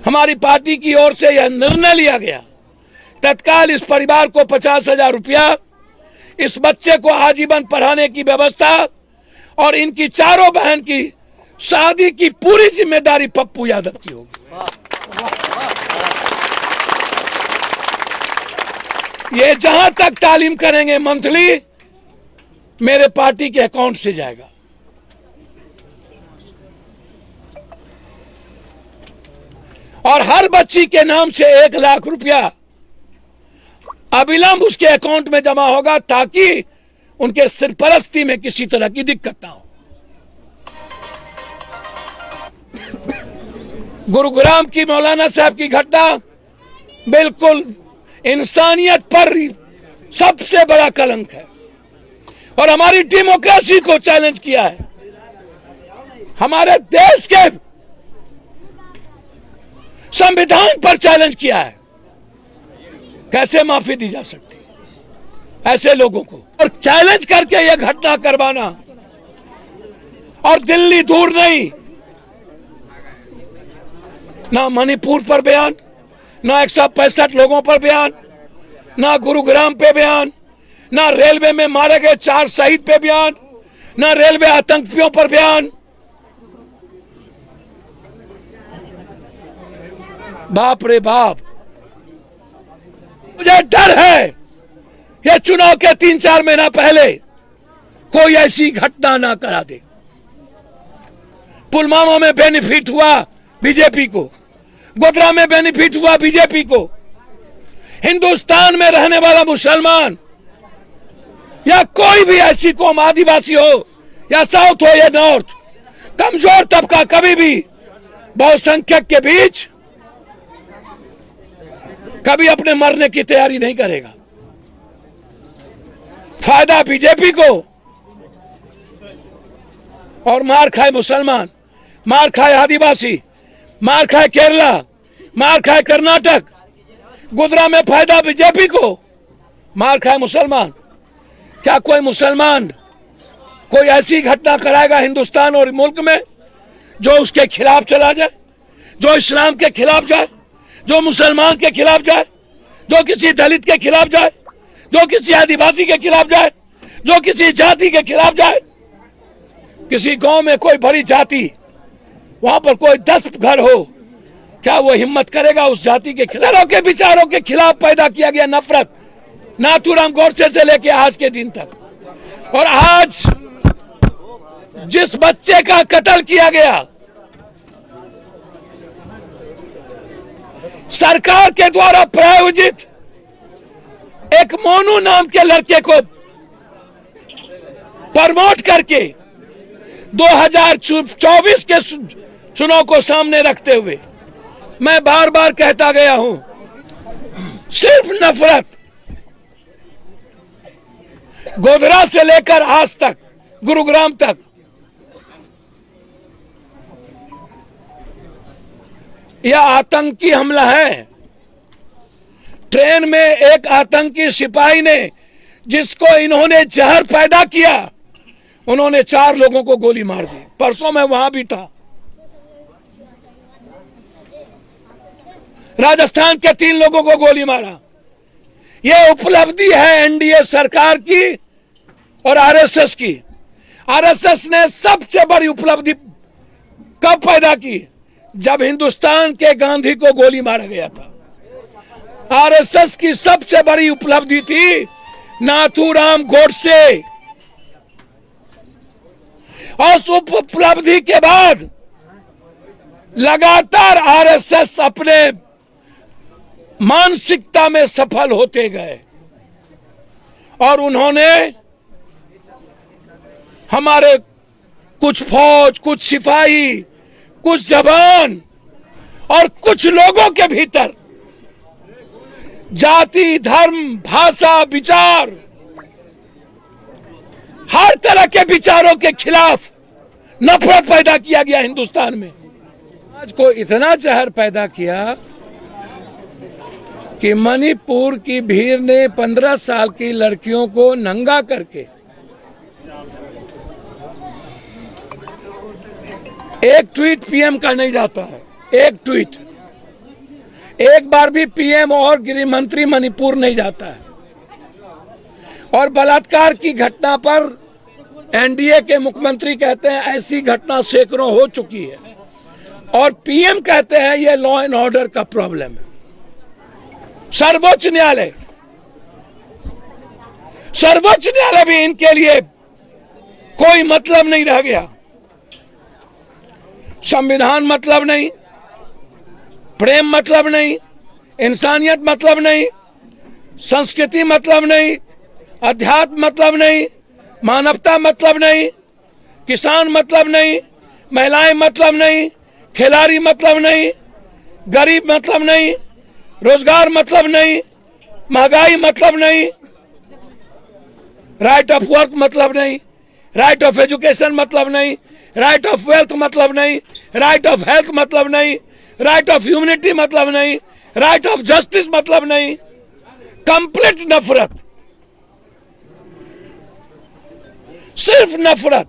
हमारी पार्टी की ओर से यह निर्णय लिया गया, तत्काल इस परिवार को 50,000 रुपया, इस बच्चे को आजीवन पढ़ाने की व्यवस्था और इनकी चारों बहन की शादी की पूरी जिम्मेदारी पप्पू यादव की होगी। ये जहां तक तालीम करेंगे मंथली, मेरे पार्टी के अकाउंट से जाएगा। और हर बच्ची के नाम से 1 लाख रुपया अविलंब उसके अकाउंट में जमा होगा, ताकि उनके सरपरस्ती में किसी तरह की दिक्कत ना हो। गुरुग्राम की मौलाना साहब की घटना बिल्कुल इंसानियत पर सबसे बड़ा कलंक है और हमारी डेमोक्रेसी को चैलेंज किया है, हमारे देश के संविधान पर चैलेंज किया है। कैसे माफी दी जा सकती है ऐसे लोगों को? और चैलेंज करके यह घटना करवाना, और दिल्ली दूर नहीं, ना मणिपुर पर बयान, ना 165 लोगों पर बयान, ना गुरुग्राम पे बयान, ना रेलवे में मारे गए 4 शहीद पे बयान, ना रेलवे आतंकियों पर बयान। बाप रे बाप, मुझे डर है ये चुनाव के 3-4 महीना पहले कोई ऐसी घटना ना करा दे। पुलवामा में बेनिफिट हुआ बीजेपी को, गोधरा में बेनिफिट हुआ बीजेपी को। हिंदुस्तान में रहने वाला मुसलमान या कोई भी ऐसी कौम, आदिवासी हो या साउथ हो या नॉर्थ, कमजोर तबका कभी भी बहुसंख्यक के बीच कभी अपने मरने की तैयारी नहीं करेगा। फायदा बीजेपी को, और मार खाए मुसलमान, मार खाए आदिवासी, मार खाए केरला, मार खाए कर्नाटक। गुजरात में फायदा बीजेपी को, मार खाए मुसलमान। क्या कोई मुसलमान कोई ऐसी घटना कराएगा हिंदुस्तान और मुल्क में जो उसके खिलाफ चला जाए, जो इस्लाम के खिलाफ जाए, जो मुसलमान के खिलाफ जाए, जो किसी दलित के खिलाफ जाए, जो किसी आदिवासी के खिलाफ जाए, जो किसी जाति के खिलाफ जाए? किसी गांव में कोई बड़ी जाति, वहां पर कोई 10 घर हो, क्या वो हिम्मत करेगा उस जाति के खिलाफ? के विचारों के खिलाफ पैदा किया गया नफरत, नाथूराम गोडसे से लेके आज के दिन तक। और आज जिस बच्चे का कत्ल किया गया, सरकार के द्वारा प्रायोजित एक मोनू नाम के लड़के को प्रमोट करके 2024 के चुनाव को सामने रखते हुए मैं बार बार कहता गया हूं, सिर्फ नफरत, गोधरा से लेकर आज तक, गुरुग्राम तक, यह आतंकी हमला है। ट्रेन में एक आतंकी सिपाही ने, जिसको इन्होंने जहर पैदा किया, उन्होंने 4 लोगों को गोली मार दी। परसों मैं वहां भी था। राजस्थान के 3 लोगों को गोली मारा। यह उपलब्धि है एनडीए सरकार की और आरएसएस की। आरएसएस ने सबसे बड़ी उपलब्धि कब पैदा की? जब हिंदुस्तान के गांधी को गोली मारा गया था। आरएसएस की सबसे बड़ी उपलब्धि थी नाथूराम गोडसे। और उस उपलब्धि के बाद लगातार आरएसएस अपने मानसिकता में सफल होते गए और उन्होंने हमारे कुछ फौज, कुछ सिपाही, कुछ जवान और कुछ लोगों के भीतर जाति, धर्म, भाषा, विचार, हर तरह के विचारों के खिलाफ नफरत पैदा किया गया हिंदुस्तान में। आज को इतना जहर पैदा किया कि मणिपुर की भीड़ ने 15 साल की लड़कियों को नंगा करके एक ट्वीट पीएम का नहीं जाता है, एक ट्वीट एक बार भी पीएम और गृह मंत्री मणिपुर नहीं जाता है। और बलात्कार की घटना पर एनडीए के मुख्यमंत्री कहते हैं ऐसी घटना सैकड़ों हो चुकी है, और पीएम कहते हैं ये लॉ एंड ऑर्डर का प्रॉब्लम है। सर्वोच्च न्यायालय भी इनके लिए कोई मतलब नहीं रह गया। संविधान मतलब नहीं, प्रेम मतलब नहीं, इंसानियत मतलब नहीं, संस्कृति मतलब नहीं, अध्यात्म मतलब नहीं, मानवता मतलब नहीं, किसान मतलब नहीं, महिलाएं मतलब नहीं, खिलाड़ी मतलब नहीं, गरीब मतलब नहीं, रोजगार मतलब नहीं, महंगाई मतलब नहीं, राइट ऑफ वर्क मतलब नहीं, राइट ऑफ एजुकेशन मतलब नहीं, राइट ऑफ वेल्थ मतलब नहीं, राइट ऑफ हेल्थ मतलब नहीं, राइट ऑफ ह्यूमनिटी मतलब नहीं, राइट ऑफ जस्टिस मतलब नहीं। कंप्लीट नफरत, सिर्फ नफरत।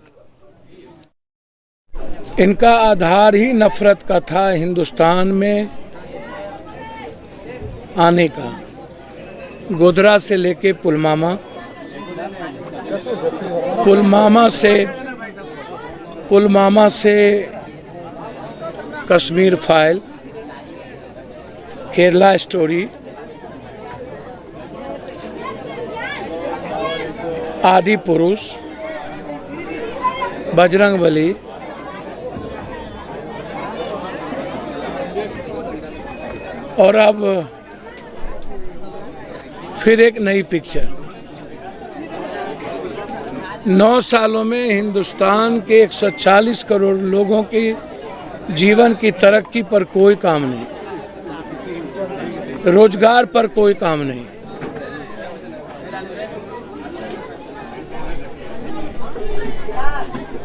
इनका आधार ही नफरत का था हिंदुस्तान में आने का। गोधरा से लेके पुलवामा से कश्मीर फाइल, केरला स्टोरी, आदि पुरुष, बजरंगबली, और अब फिर एक नई पिक्चर। 9 सालों में हिंदुस्तान के 140 करोड़ लोगों की जीवन की तरक्की पर कोई काम नहीं, रोजगार पर कोई काम नहीं,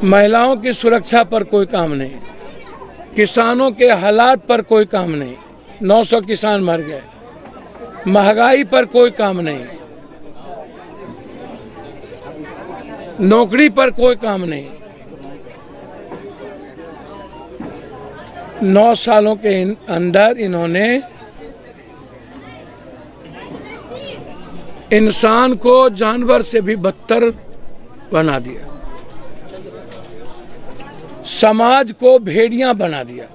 महिलाओं की सुरक्षा पर कोई काम नहीं, किसानों के हालात पर कोई काम नहीं, 900 किसान मर गए, महंगाई पर कोई काम नहीं, नौकरी पर कोई काम नहीं। 9 सालों के अंदर इन्होंने इंसान को जानवर से भी बदतर बना दिया, समाज को भेड़िया बना दिया,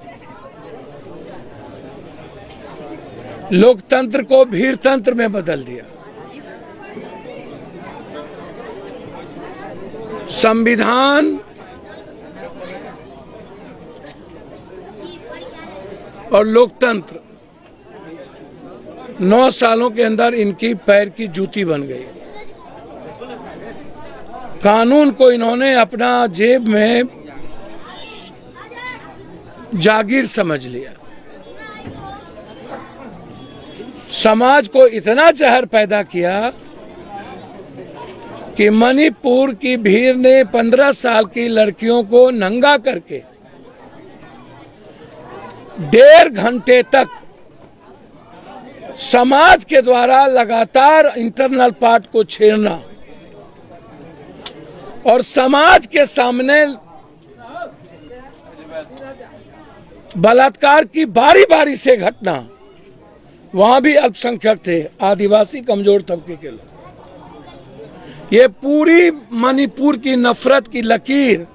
लोकतंत्र को भीड़तंत्र में बदल दिया, संविधान और लोकतंत्र 9 सालों के अंदर इनकी पैर की जूती बन गई। कानून को इन्होंने अपना जेब में जागीर समझ लिया। समाज को इतना जहर पैदा किया कि मणिपुर की भीड़ ने 15 साल की लड़कियों को नंगा करके 1.5 घंटे तक समाज के द्वारा लगातार इंटरनल पार्ट को छेड़ना और समाज के सामने बलात्कार की बारी बारी से घटना। वहां भी अल्पसंख्यक थे, आदिवासी कमजोर तबके के लोग। ये पूरी मणिपुर की नफरत की लकीर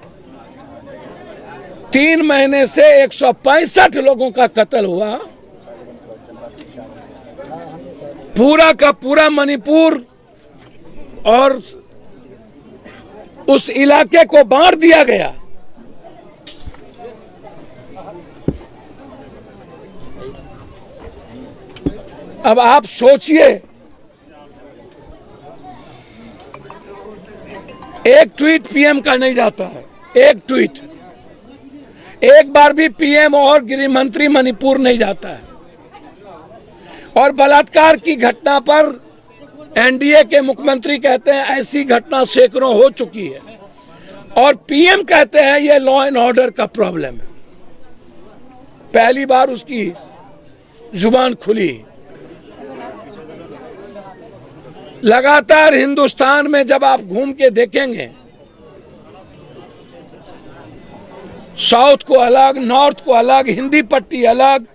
3 महीने से 165 लोगों का कत्ल हुआ। पूरा का पूरा मणिपुर और उस इलाके को बांट दिया गया। अब आप सोचिए, एक ट्वीट पीएम का नहीं जाता है, एक ट्वीट। एक बार भी पीएम और गृह मंत्री मणिपुर नहीं जाता है। और बलात्कार की घटना पर एनडीए के मुख्यमंत्री कहते हैं ऐसी घटना सैकड़ों हो चुकी है, और पीएम कहते हैं ये लॉ एंड ऑर्डर का प्रॉब्लम है। पहली बार उसकी जुबान खुली। लगातार हिंदुस्तान में जब आप घूम के देखेंगे, साउथ को अलग, नॉर्थ को अलग, हिंदी पट्टी अलग,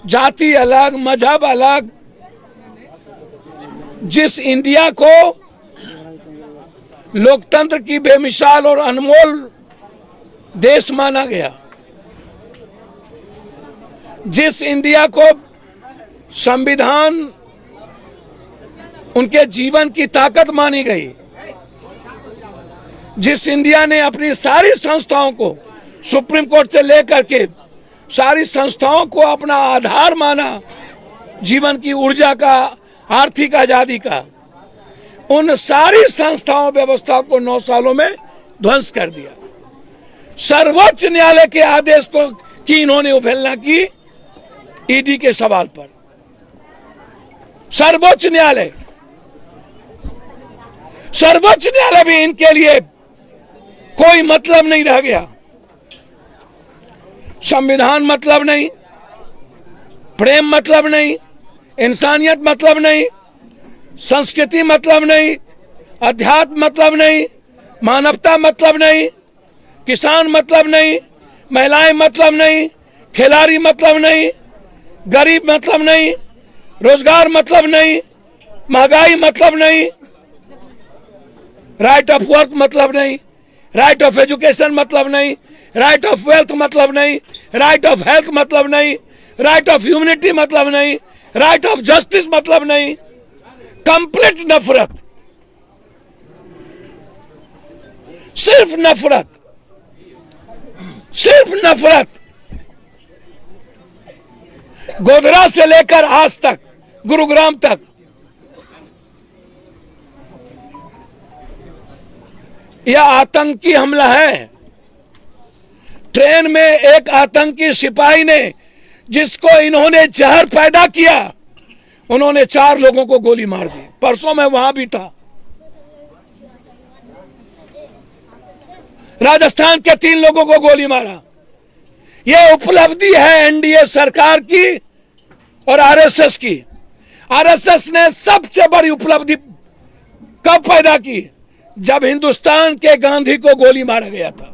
जाति अलग, मजहब अलग, जिस इंडिया को लोकतंत्र की बेमिसाल और अनमोल देश माना गया, जिस इंडिया को संविधान उनके जीवन की ताकत मानी गई, जिस इंडिया ने अपनी सारी संस्थाओं को सुप्रीम कोर्ट से लेकर के सारी संस्थाओं को अपना आधार माना, जीवन की ऊर्जा का, आर्थिक आजादी का, उन सारी संस्थाओं व्यवस्था को 9 सालों में ध्वंस कर दिया। सर्वोच्च न्यायालय के आदेश को की इन्होंने अवहेलना की ईडी के सवाल पर। सर्वोच्च न्यायालय भी इनके लिए कोई मतलब नहीं रह गया। संविधान मतलब नहीं, प्रेम मतलब नहीं, इंसानियत मतलब नहीं, संस्कृति मतलब नहीं, अध्यात्म मतलब नहीं, मानवता मतलब नहीं, किसान मतलब नहीं, महिलाएं मतलब नहीं, खिलाड़ी मतलब नहीं, गरीब मतलब नहीं, रोजगार मतलब नहीं, महंगाई मतलब नहीं, राइट ऑफ वर्क मतलब नहीं, राइट ऑफ एजुकेशन मतलब नहीं, राइट ऑफ वेल्थ मतलब नहीं, राइट ऑफ हेल्थ मतलब नहीं, राइट ऑफ ह्यूमनिटी मतलब नहीं, राइट ऑफ जस्टिस मतलब नहीं। कंप्लीट नफरत, सिर्फ नफरत, सिर्फ नफरत। गोधरा से लेकर आज तक, गुरुग्राम तक, यह आतंकी हमला है। ट्रेन में एक आतंकी सिपाही ने, जिसको इन्होंने जहर पैदा किया, उन्होंने 4 लोगों को गोली मार दी। परसों मैं वहां भी था। राजस्थान के 3 लोगों को गोली मारा। यह उपलब्धि है एनडीए सरकार की और आरएसएस की। आरएसएस ने सबसे बड़ी उपलब्धि कब पैदा की? जब हिंदुस्तान के गांधी को गोली मारा गया था।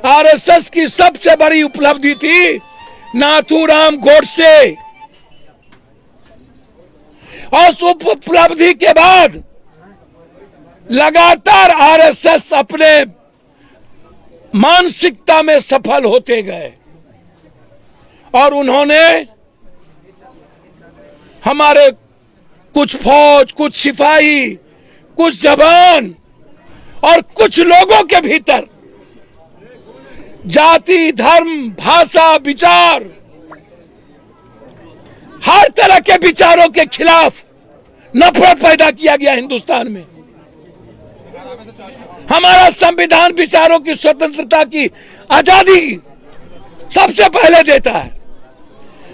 आरएसएस की सबसे बड़ी उपलब्धि थी नाथूराम गोडसे। और उस उपलब्धि के बाद लगातार आरएसएस अपने मानसिकता में सफल होते गए और उन्होंने हमारे कुछ फौज, कुछ सिपाही, कुछ जवान और कुछ लोगों के भीतर जाति, धर्म, भाषा, विचार, हर तरह के विचारों के खिलाफ नफरत पैदा किया गया हिंदुस्तान में। हमारा संविधान विचारों की स्वतंत्रता की आजादी सबसे पहले देता है।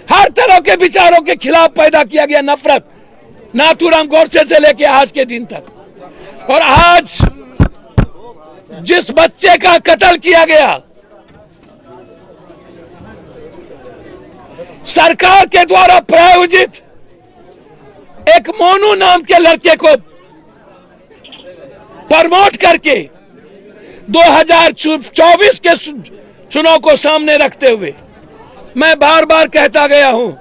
हर तरह के विचारों के खिलाफ पैदा किया गया नफरत, नाथूराम गोडसे से लेकर आज के दिन तक। और आज जिस बच्चे का कत्ल किया गया, सरकार के द्वारा प्रायोजित एक मोनू नाम के लड़के को प्रमोट करके 2024 के चुनाव को सामने रखते हुए मैं बार बार कहता गया हूं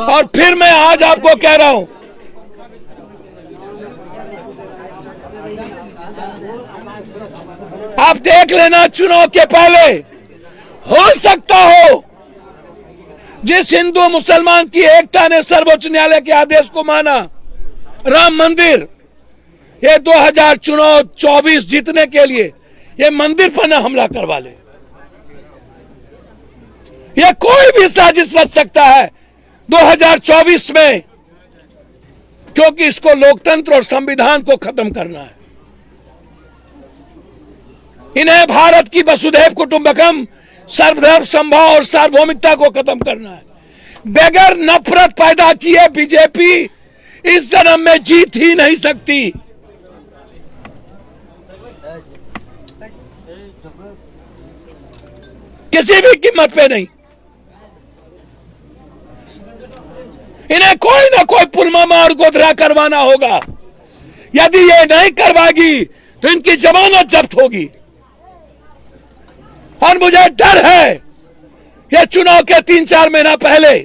और फिर मैं आज आपको कह रहा हूं, आप देख लेना चुनाव के पहले हो सकता हो जिस हिंदू मुसलमान की एकता ने सर्वोच्च न्यायालय के आदेश को माना, राम मंदिर, ये 2024 जीतने के लिए ये मंदिर पर न हमला करवा ले। ये कोई भी साजिश रच सकता है 2024 में, क्योंकि इसको लोकतंत्र और संविधान को खत्म करना है। इन्हें भारत की वसुधैव कुटुंबकम, सर्वधर्म समभाव और सार्वभौमिकता को खत्म करना है। बगैर नफरत पैदा किए बीजेपी इस जन्म में जीत ही नहीं सकती। किसी भी कीमत पे नहीं। इन्हें कोई ना कोई पुलवामा और गोधरा करवाना होगा। यदि ये नहीं करवाएगी तो इनकी जमानत जब्त होगी। और मुझे डर है ये चुनाव के 3-4 महीना पहले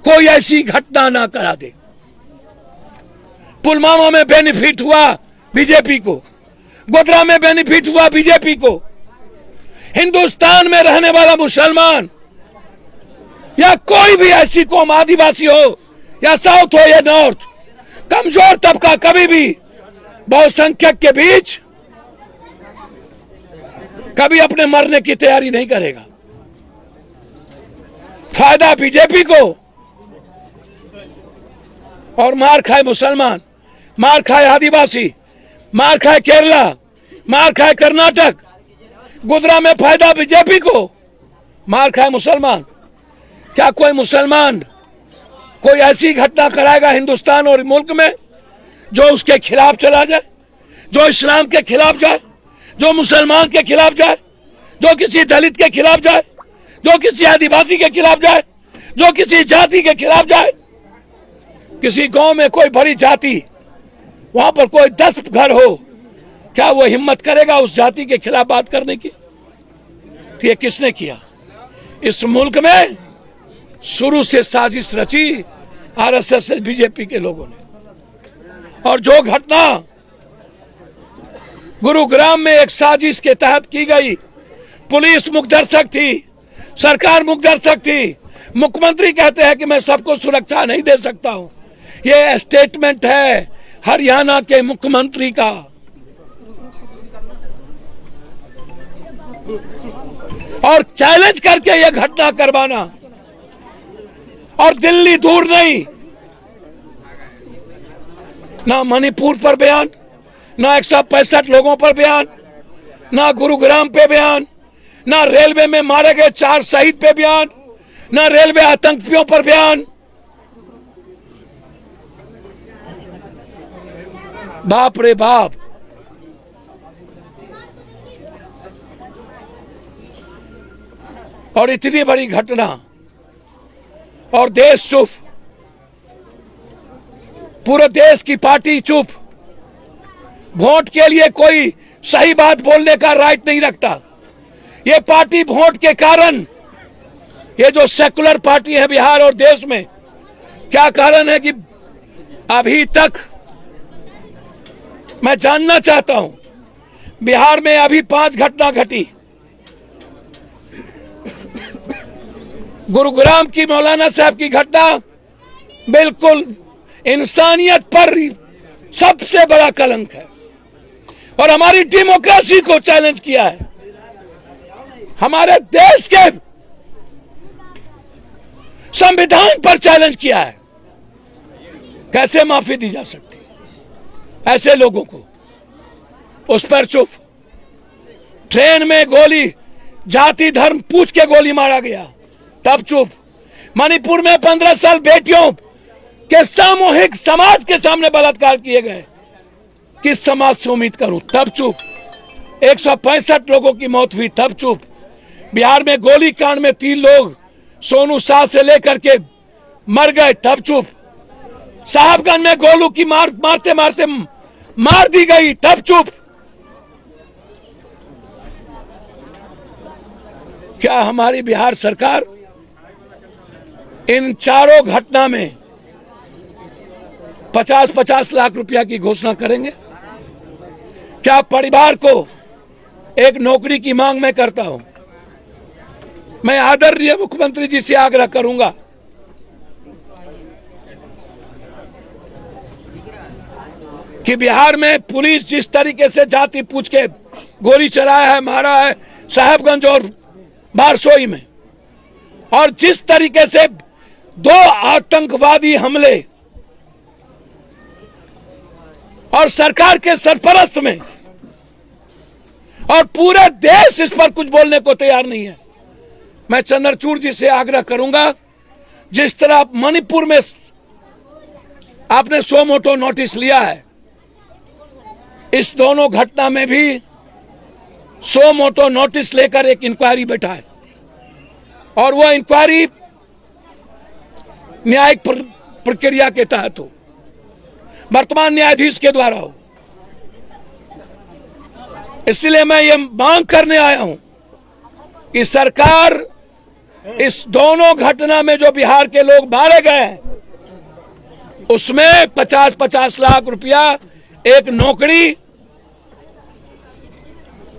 कोई ऐसी घटना ना करा दे। पुलवामा में बेनिफिट हुआ बीजेपी को, गोधरा में बेनिफिट हुआ बीजेपी को। हिंदुस्तान में रहने वाला मुसलमान या कोई भी ऐसी कौम, आदिवासी हो या साउथ हो या नॉर्थ, कमजोर तबका कभी भी बहुसंख्यक के बीच कभी अपने मरने की तैयारी नहीं करेगा। फायदा बीजेपी को, और मार खाए मुसलमान, मार खाए आदिवासी, मार खाए केरला, मार खाए कर्नाटक, गुजरात में फायदा बीजेपी को, मार खाए मुसलमान। क्या कोई मुसलमान कोई ऐसी घटना कराएगा हिंदुस्तान और मुल्क में जो उसके खिलाफ चला जाए, जो इस्लाम के खिलाफ जाए, जो मुसलमान के खिलाफ जाए, जो किसी दलित के खिलाफ जाए, जो किसी आदिवासी के खिलाफ जाए, जो किसी जाति के खिलाफ जाए? किसी गांव में कोई बड़ी जाति, वहां पर कोई 10 घर हो, क्या वो हिम्मत करेगा उस जाति के खिलाफ बात करने की? तो ये किसने किया? इस मुल्क में शुरू से साजिश रची आरएसएस से बीजेपी के लोगों ने। और जो घटना गुरुग्राम में एक साजिश के तहत की गई, पुलिस मुखदर्शक थी, सरकार मुखदर्शक थी, मुख्यमंत्री कहते हैं कि मैं सबको सुरक्षा नहीं दे सकता हूं। यह स्टेटमेंट है हरियाणा के मुख्यमंत्री का। और चैलेंज करके यह घटना करवाना, और दिल्ली दूर नहीं, ना मणिपुर पर बयान, ना 165 लोगों पर बयान, ना गुरुग्राम पे बयान, ना रेलवे में मारे गए 4 शहीद पे बयान, ना रेलवे आतंकियों पर बयान। बाप रे बाप। और इतनी बड़ी घटना और देश चुप, पूरे देश की पार्टी चुप। वोट के लिए कोई सही बात बोलने का राइट नहीं रखता। ये पार्टी वोट के कारण, ये जो सेकुलर पार्टी है बिहार और देश में, क्या कारण है कि अभी तक, मैं जानना चाहता हूं, बिहार में अभी 5 घटना घटी। गुरुग्राम की मौलाना साहब की घटना बिल्कुल इंसानियत पर सबसे बड़ा कलंक है और हमारी डेमोक्रेसी को चैलेंज किया है, हमारे देश के संविधान पर चैलेंज किया है। कैसे माफी दी जा सकती है ऐसे लोगों को? उस पर चुप। ट्रेन में गोली, जाति धर्म पूछ के गोली मारा गया, तब चुप। मणिपुर में 15 साल बेटियों के सामूहिक समाज के सामने बलात्कार किए गए, किस समाज से उम्मीद करूं? तब चुप। 165 लोगों की मौत हुई, तब चुप। बिहार में गोली कांड में 3 लोग सोनू शाह से लेकर के मर गए, तब चुप। साहबगंज में गोलू की मारते मारते मार दी गई, तब चुप। क्या हमारी बिहार सरकार इन चारों घटना में 50-50 लाख रुपया की घोषणा करेंगे? क्या परिवार को एक नौकरी की मांग मैं करता हूं। मैं आदरणीय मुख्यमंत्री जी से आग्रह करूंगा कि बिहार में पुलिस जिस तरीके से जाति पूछ के गोली चलाया है, मारा है साहेबगंज और बारसोई में, और जिस तरीके से 2 आतंकवादी हमले और सरकार के सरपरस्त में, और पूरे देश इस पर कुछ बोलने को तैयार नहीं है। मैं चंद्रचूड़ जी से आग्रह करूंगा, जिस तरह मणिपुर में आपने सो मोटो नोटिस लिया है, इस दोनों घटना में भी सो मोटो नोटिस लेकर एक इंक्वायरी बैठाए, और वह इंक्वायरी न्यायिक प्रक्रिया के तहत हो, वर्तमान न्यायाधीश के द्वारा हो। इसलिए मैं ये मांग करने आया हूं कि सरकार इस दोनों घटना में जो बिहार के लोग मारे गए उसमें 50-50 लाख रुपया एक नौकरी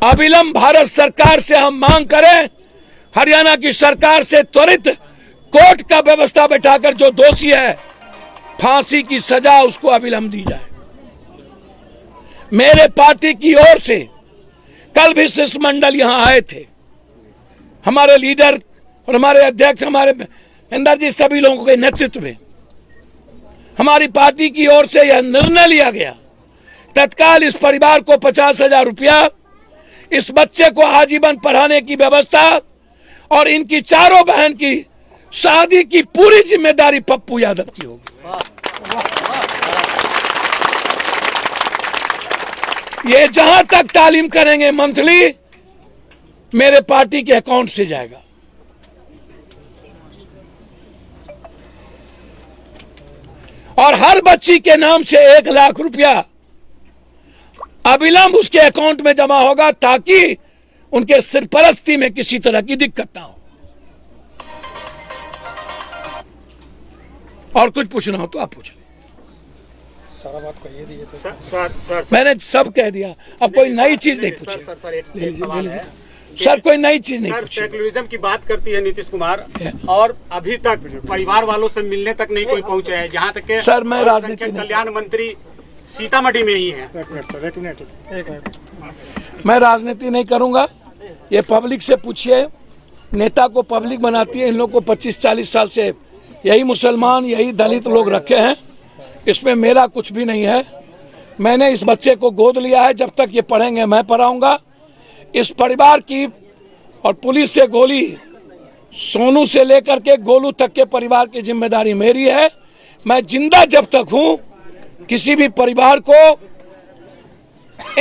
अविलंब भारत सरकार से हम मांग करें, हरियाणा की सरकार से त्वरित कोर्ट का व्यवस्था बैठाकर जो दोषी है फांसी की सजा उसको अविलंब दी जाए। मेरे पार्टी की ओर से कल भी शिष्टमंडल यहां आए थे, हमारे लीडर और हमारे अध्यक्ष हमारे इंदर जी सभी लोगों के नेतृत्व में हमारी पार्टी की ओर से यह निर्णय लिया गया, तत्काल इस परिवार को 50,000 रुपया, इस बच्चे को आजीवन पढ़ाने की व्यवस्था और इनकी चारों बहन की शादी की पूरी जिम्मेदारी पप्पू यादव की होगी। ये जहां तक तालीम करेंगे मंथली मेरे पार्टी के अकाउंट से जाएगा। और हर बच्ची के नाम से 1 लाख रुपया अविलंब उसके अकाउंट में जमा होगा ताकि उनके सरपरस्ती में किसी तरह की दिक्कत ना हो। और कुछ पूछना हो तो आप पूछ लें। सारा बात कहिए दीजिए तो। सर मैंने सब कह दिया, अब कोई नई चीज नहीं पूछी। सर कोई नई चीज नहीं पूछी। सेकुलरिज्म की बात करती है नीतीश कुमार और अभी तक परिवार वालों से मिलने तक नहीं कोई पहुंचा है, जहां तक के सर मैं राजनीति कल्याण मंत्री सीतामढ़ी में ही है। एक मिनट। मैं राजनीति नहीं करूंगा, ये पब्लिक से पूछिए। नेता को पब्लिक बनाती है, इन लोग को 25-40 साल से यही मुसलमान यही दलित लोग रखे हैं, इसमें मेरा कुछ भी नहीं है। मैंने इस बच्चे को गोद लिया है, जब तक ये पढ़ेंगे मैं पढ़ाऊंगा। इस परिवार की और पुलिस से गोली, सोनू से लेकर के गोलू तक के परिवार की जिम्मेदारी मेरी है। मैं जिंदा जब तक हूं किसी भी परिवार को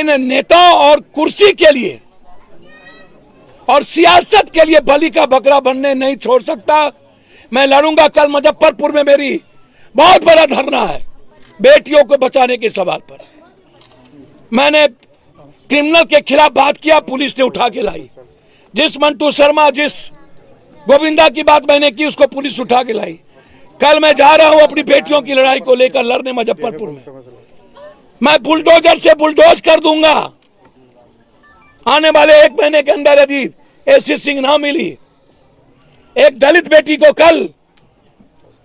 इन नेताओं और कुर्सी के लिए और सियासत के लिए बलि का बकरा बनने नहीं छोड़ सकता। मैं लड़ूंगा। कल मुजफ्फरपुर में मेरी बहुत बड़ा धरना है बेटियों को बचाने के सवाल पर। मैंने क्रिमिनल के खिलाफ बात किया, पुलिस ने उठा के लाई। जिस मंटू शर्मा जिस गोविंदा की बात मैंने की उसको पुलिस उठा के लाई। कल मैं जा रहा हूं अपनी बेटियों की लड़ाई को लेकर लड़ने मुजफ्फरपुर में। मैं बुलडोजर से बुलडोज कर दूंगा। आने वाले 1 महीने के अंदर यदि एसी सिंह ना मिली, एक दलित बेटी को कल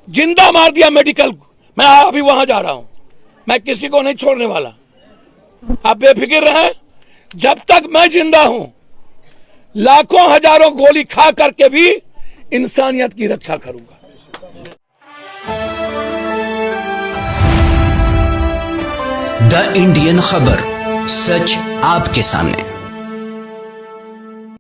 जिंदा मार दिया मेडिकल, मैं अभी वहां जा रहा हूं। मैं किसी को नहीं छोड़ने वाला, आप बेफिक्र रहें। जब तक मैं जिंदा हूं लाखों हजारों गोली खा करके भी इंसानियत की रक्षा करूंगा। द इंडियन खबर, सच आपके सामने।